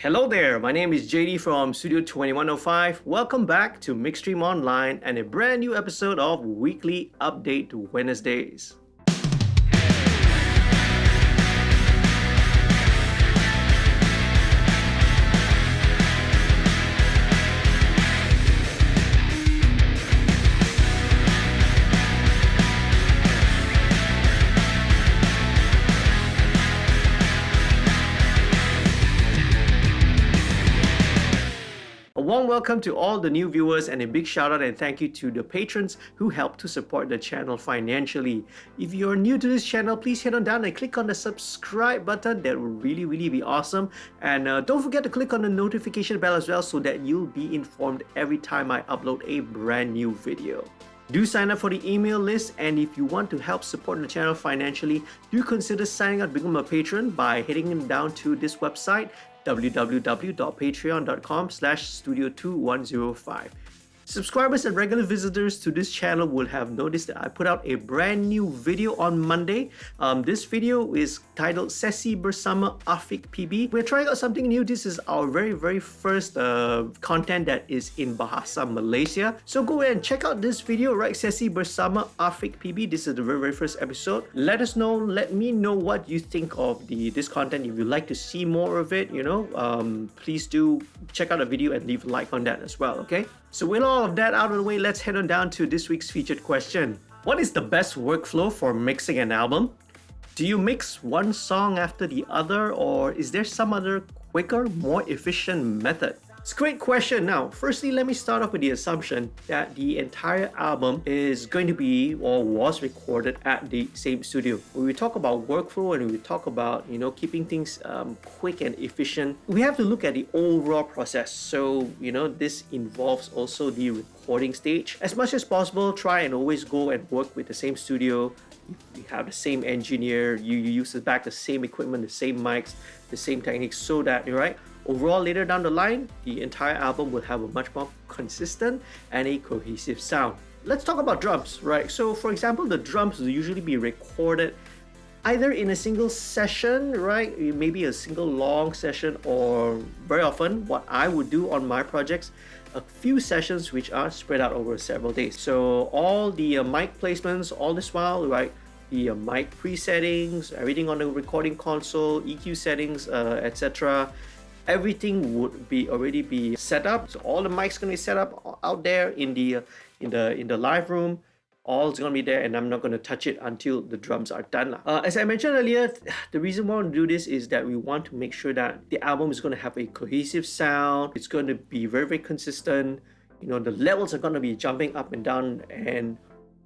Hello there, my name is JD from Studio 2105. Welcome back to MixStream Online and a brand new episode of Weekly Update Wednesdays. A warm welcome to all the new viewers and a big shout out and thank you to the patrons who help to support the channel financially. If you're new to this channel, please head on down and click on the subscribe button. That would really be awesome. And don't forget to click on the notification bell as well so that you'll be informed every time I upload a brand new video. Do sign up for the email list, and if you want to help support the channel financially, do consider signing up to become a patron by heading down to this website www.patreon.com/studio2105. Subscribers and regular visitors to this channel will have noticed that I put out a brand new video on Monday. This video is titled Sesi Bersama Afiq PB. We're trying out something new. This is our very first content that is in Bahasa Malaysia. So go ahead and check out this video, right? Sesi Bersama Afiq PB. This is the very first episode. Let me know what you think of this content. If you'd like to see more of it, please do check out the video and leave a like on that as well, okay? So with all of that out of the way, let's head on down to this week's featured question. What is the best workflow for mixing an album? Do you mix one song after the other, or is there some other quicker, more efficient method? It's a great question. Now, firstly, let me start off with the assumption that the entire album is going to be or was recorded at the same studio. When we talk about workflow and we talk about, keeping things quick and efficient, we have to look at the overall process. So, this involves also the recording stage. As much as possible, try and always go and work with the same studio. You have the same engineer, you use the same equipment, the same mics, the same techniques, so that, right? Overall, later down the line, the entire album will have a much more consistent and a cohesive sound. Let's talk about drums, right? So for example, the drums will usually be recorded either in a single session, right? Maybe a single long session, or very often what I would do on my projects, a few sessions which are spread out over several days. So all the mic placements, all this while, right? The mic presettings, everything on the recording console, EQ settings, etc. Everything would already be set up. So all the mics gonna be set up out there in the live room. All's gonna be there, and I'm not gonna touch it until the drums are done. As I mentioned earlier, the reason we want to do this is that we want to make sure that the album is gonna have a cohesive sound. It's going to be very consistent. The levels are gonna be jumping up and down, and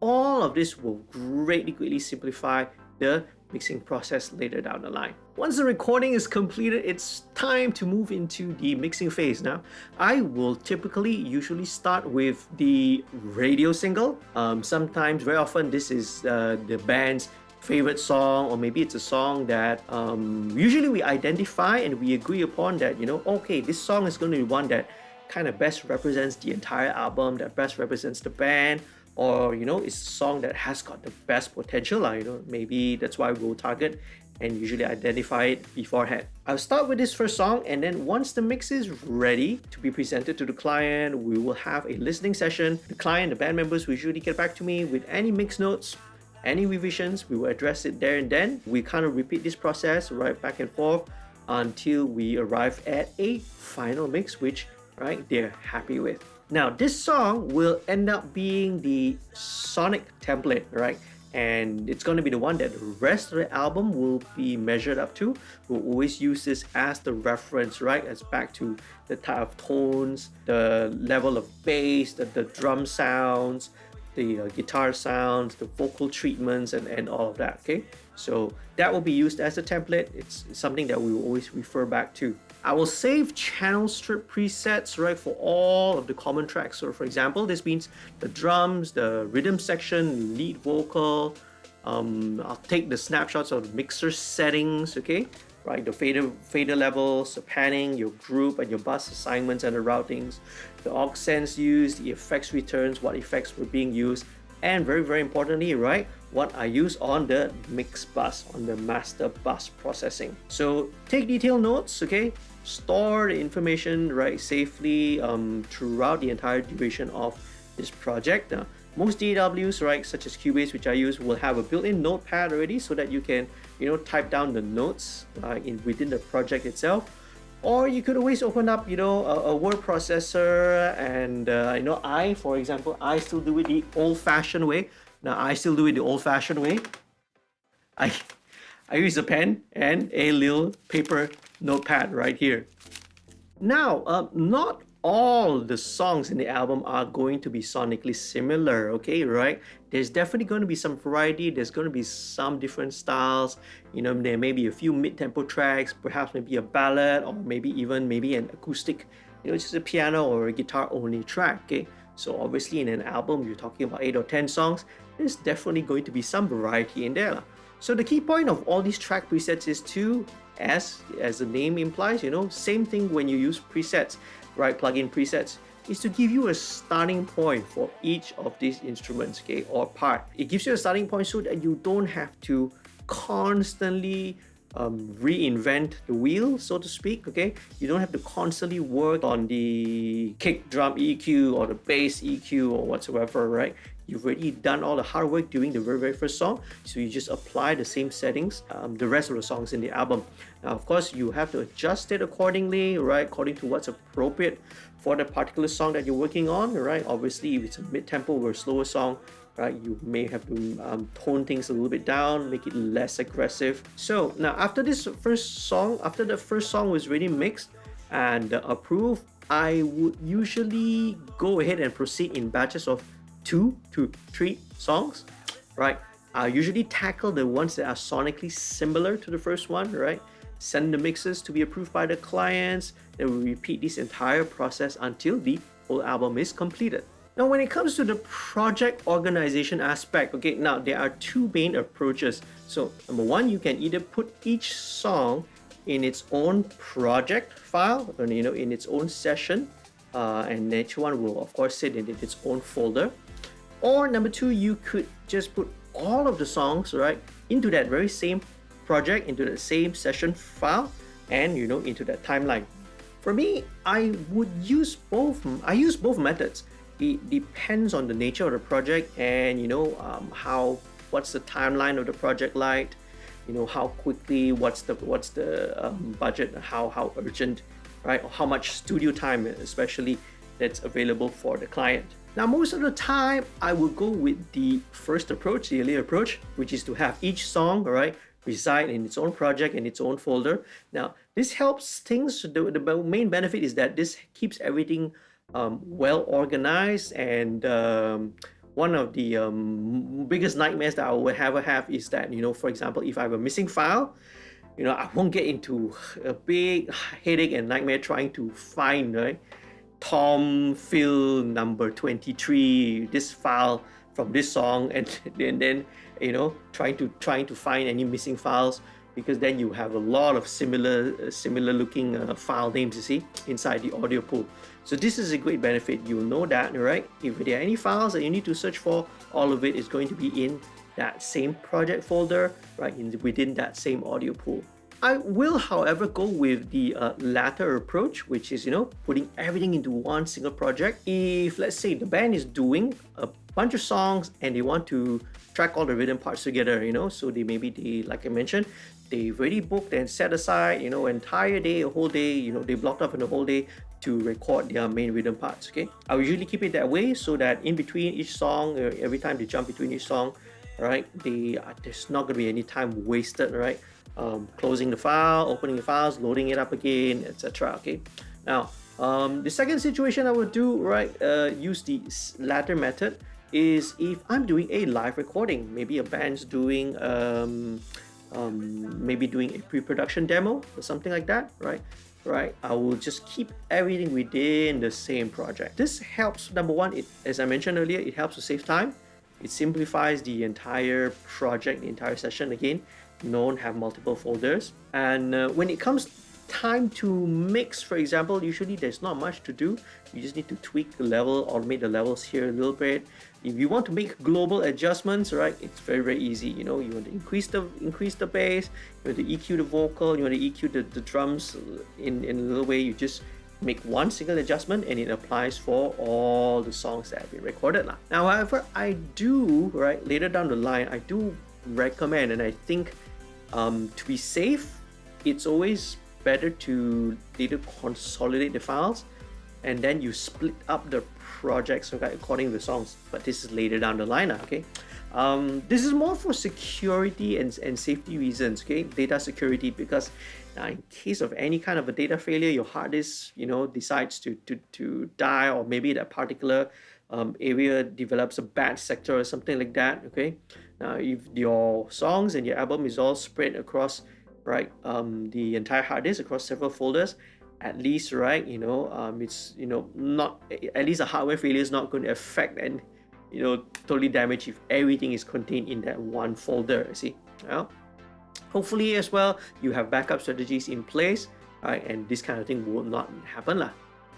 all of this will greatly simplify the mixing process later down the line. Once the recording is completed, it's time to move into the mixing phase. Now, I will usually start with the radio single. Sometimes, very often, this is the band's favorite song, or maybe it's a song that usually we identify and we agree upon that, okay, this song is going to be one that kind of best represents the entire album, that best represents the band, or it's a song that has got the best potential. Maybe that's why we'll target and usually identify it beforehand. I'll start with this first song, and then once the mix is ready to be presented to the client, we will have a listening session. The client, the band members will usually get back to me with any mix notes, any revisions. We will address it there and then. We kind of repeat this process right back and forth until we arrive at a final mix which they're happy with. Now, this song will end up being the sonic template, right? And it's going to be the one that the rest of the album will be measured up to. We'll always use this as the reference, right? As back to the type of tones, the level of bass, the drum sounds, the guitar sounds, the vocal treatments, and all of that, okay? So that will be used as a template. It's something that we will always refer back to. I will save channel strip presets, right, for all of the common tracks. So for example, this means the drums, the rhythm section, lead vocal. I'll take the snapshots of the mixer settings, okay? Right, the fader levels, the panning, your group and your bus assignments and the routings, the aux sends used, the effects returns, what effects were being used, and very importantly, right, what I use on the mix bus, on the master bus processing. So take detailed notes, okay? store the information, right, safely throughout the entire duration of this project. Most DAWs, right, such as Cubase, which I use, will have a built-in notepad already so that you can, type down the notes within the project itself. Or you could always open up, a word processor, and for example, I still do it the old-fashioned way. Now, I still do it the old-fashioned way. I use a pen and a little paper notepad right here. Now, not all the songs in the album are going to be sonically similar, okay, right? There's definitely going to be some variety. There's going to be some different styles. There may be a few mid-tempo tracks, perhaps maybe a ballad, or maybe an acoustic, just a piano or a guitar only track, okay? So obviously in an album, you're talking about 8 or 10 songs. There's definitely going to be some variety in there. So the key point of all these track presets is to, as the name implies, same thing when you use presets, right? Plug-in presets is to give you a starting point for each of these instruments, okay, or part. It gives you a starting point so that you don't have to constantly reinvent the wheel, so to speak, okay? You don't have to constantly work on the kick drum EQ or the bass EQ or whatsoever, right? You've already done all the hard work during the very first song, so you just apply the same settings the rest of the songs in the album. Now, of course, you have to adjust it accordingly, right, according to what's appropriate for the particular song that you're working on, right? Obviously, if it's a mid-tempo or a slower song, right, you may have to tone things a little bit down, make it less aggressive. So now, after the first song was really mixed and approved, I would usually go ahead and proceed in batches of 2 to 3 songs, right? I usually tackle the ones that are sonically similar to the first one, right? Send the mixes to be approved by the clients. Then we repeat this entire process until the whole album is completed. Now, when it comes to the project organization aspect, okay, now there are two main approaches. So number one, you can either put each song in its own project file, in its own session, and each one will of course sit in its own folder. Or number two, you could just put all of the songs, right, into that very same project, into the same session file, and into that timeline. For me, I would use both. I use both methods. It depends on the nature of the project and what's the timeline of the project like, how quickly, what's the budget, how urgent, right, or how much studio time especially that's available for the client. Now, most of the time, I will go with the first approach, the earlier approach, which is to have each song, right, reside in its own project and its own folder. Now, this helps things. The main benefit is that this keeps everything well organized, and one of the biggest nightmares that I will ever have is that, for example, if I have a missing file, I won't get into a big headache and nightmare trying to find, right, Tom Phil number 23, this file from this song, and then trying to find any missing files, because then you have a lot of similar looking file names, you see, inside the audio pool. So this is a great benefit. You'll know that, right? If there are any files that you need to search for, all of it is going to be in that same project folder, right, within that same audio pool. I will, however, go with the latter approach, which is, putting everything into one single project. If, let's say, the band is doing a bunch of songs and they want to track all the rhythm parts together, so like I mentioned, they've already booked and set aside, an entire day, a whole day, they blocked off in the whole day to record their main rhythm parts, okay? I usually keep it that way so that in between each song, every time they jump between each song, right, there's not going to be any time wasted, right? Closing the file, opening the files, loading it up again, etc. Okay. Now, the second situation I would do, right, use the latter method, is if I'm doing a live recording. Maybe a band's doing, maybe doing a pre-production demo or something like that, right? Right. I will just keep everything within the same project. This helps. Number one, as I mentioned earlier, it helps to save time. It simplifies the entire project, the entire session again. Don't have multiple folders. And when it comes time to mix, for example, usually there's not much to do. You just need to tweak the level, automate the levels here a little bit. If you want to make global adjustments, right, it's very easy. You know, you want to increase the bass, you want to EQ the vocal, you want to EQ the drums in a little way. You just make one single adjustment and it applies for all the songs that have been recorded. Now, however, I do, right, later down the line, I do recommend, and I think to be safe, it's always better to later consolidate the files and then you split up the projects, okay, according to the songs. But this is later down the line, okay? This is more for security and safety reasons, okay? Data security, because in case of any kind of a data failure, your hard disk, you know, decides to die, or maybe that particular area develops a bad sector or something like that, okay? Now, if your songs and your album is all spread across, right, the entire hard disk across several folders, at least, right, you know, it's, you know, not, at least a hardware failure is not going to affect and, you know, totally damage if everything is contained in that one folder, see? Well, hopefully as well, you have backup strategies in place, right, and this kind of thing will not happen lah.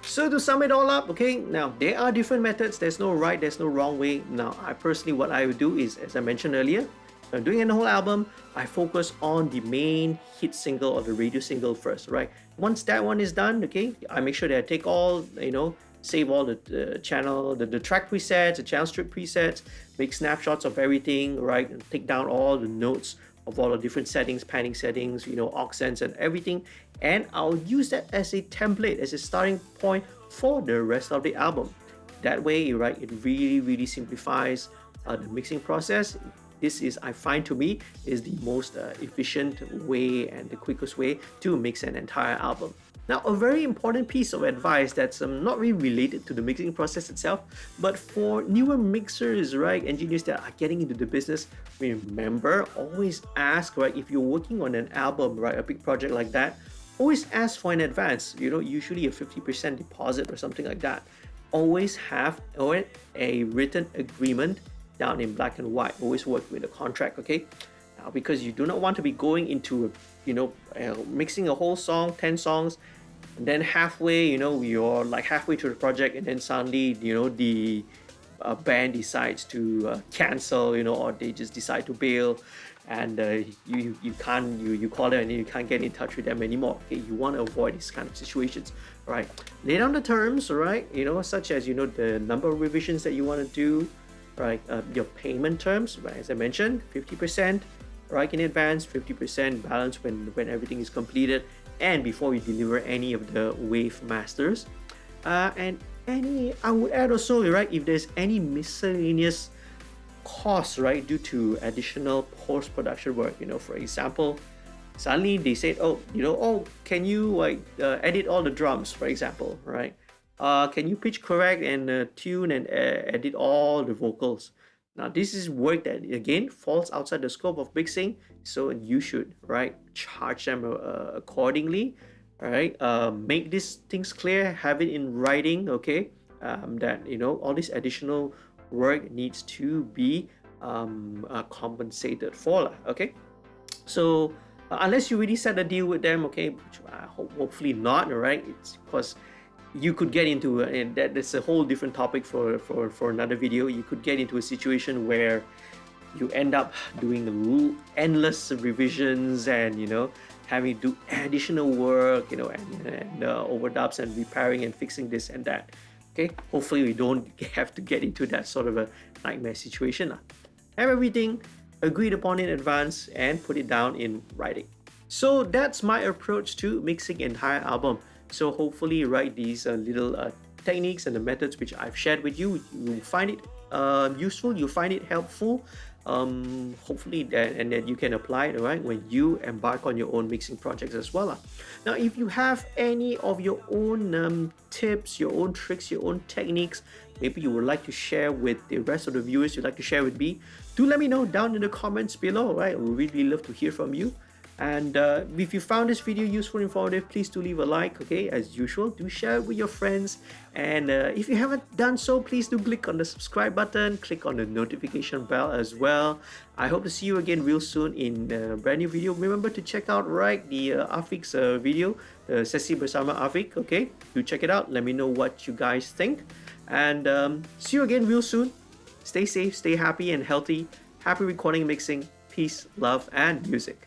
So to sum it all up, okay, now there are different methods. There's no right, there's no wrong way. Now, I personally, what I would do is, as I mentioned earlier, when I'm doing a whole album, I focus on the main hit single or the radio single first, right? Once that one is done, okay, I make sure that I take all, you know, save all the channel, the track presets, the channel strip presets, make snapshots of everything, right? And take down all the notes of all the different settings, panning settings, you know, accents and everything. And I'll use that as a template, as a starting point for the rest of the album. That way, right, it really simplifies the mixing process. This is, I find to me, is the most efficient way and the quickest way to mix an entire album. Now, a very important piece of advice that's not really related to the mixing process itself, but for newer mixers, right, engineers that are getting into the business, remember, always ask, right, if you're working on an album, right, a big project like that, always ask for an advance, you know, usually a 50% deposit or something like that. Always have a written agreement down in black and white. Always work with a contract, okay? Now, because you do not want to be going into, you know, mixing a whole song, 10 songs, and then halfway, you know, you're like halfway through the project, and then suddenly, you know, the band decides to cancel, you know, or they just decide to bail, and you call them and you can't get in touch with them anymore. Okay, you want to avoid these kind of situations, right? Lay down the terms, right? You know, such as, you know, the number of revisions that you want to do, right? Your payment terms, right? As I mentioned, 50%, right, in advance, 50% balance when everything is completed, and before you deliver any of the wave masters, and I would add also, right, if there's any miscellaneous costs, right, due to additional post-production work, you know, for example, suddenly they said, oh, you know, oh, can you like edit all the drums, for example, right? Can you pitch correct and tune and edit all the vocals? Now, this is work that, again, falls outside the scope of mixing, so you should, right, charge them accordingly, right? Make these things clear, have it in writing, okay? That, you know, all this additional work needs to be compensated for, okay? So, unless you really set a deal with them, okay, which hopefully not, right? It's because you could get into, and that's a whole different topic for another video. You could get into a situation where you end up doing endless revisions and, you know, having to do additional work, you know, and overdubs and repairing and fixing this and that. Okay, hopefully we don't have to get into that sort of a nightmare situation. Have everything agreed upon in advance and put it down in writing. So that's my approach to mixing an entire album. So hopefully, right, these little techniques and the methods which I've shared with you, you'll find it useful, you'll find it helpful. Hopefully that you can apply it, right, when you embark on your own mixing projects as well. Now, if you have any of your own tips, your own tricks, your own techniques, maybe you would like to share with the rest of the viewers, you'd like to share with me, do let me know down in the comments below, right? I would really love to hear from you. And if you found this video useful and informative, please do leave a like, okay? As usual, do share it with your friends. And if you haven't done so, please do click on the subscribe button, click on the notification bell as well. I hope to see you again real soon in a brand new video. Remember to check out the Afik's video, Sesi Bersama Afik, okay? Do check it out. Let me know what you guys think. And see you again real soon. Stay safe, stay happy and healthy. Happy recording and mixing. Peace, love, and music.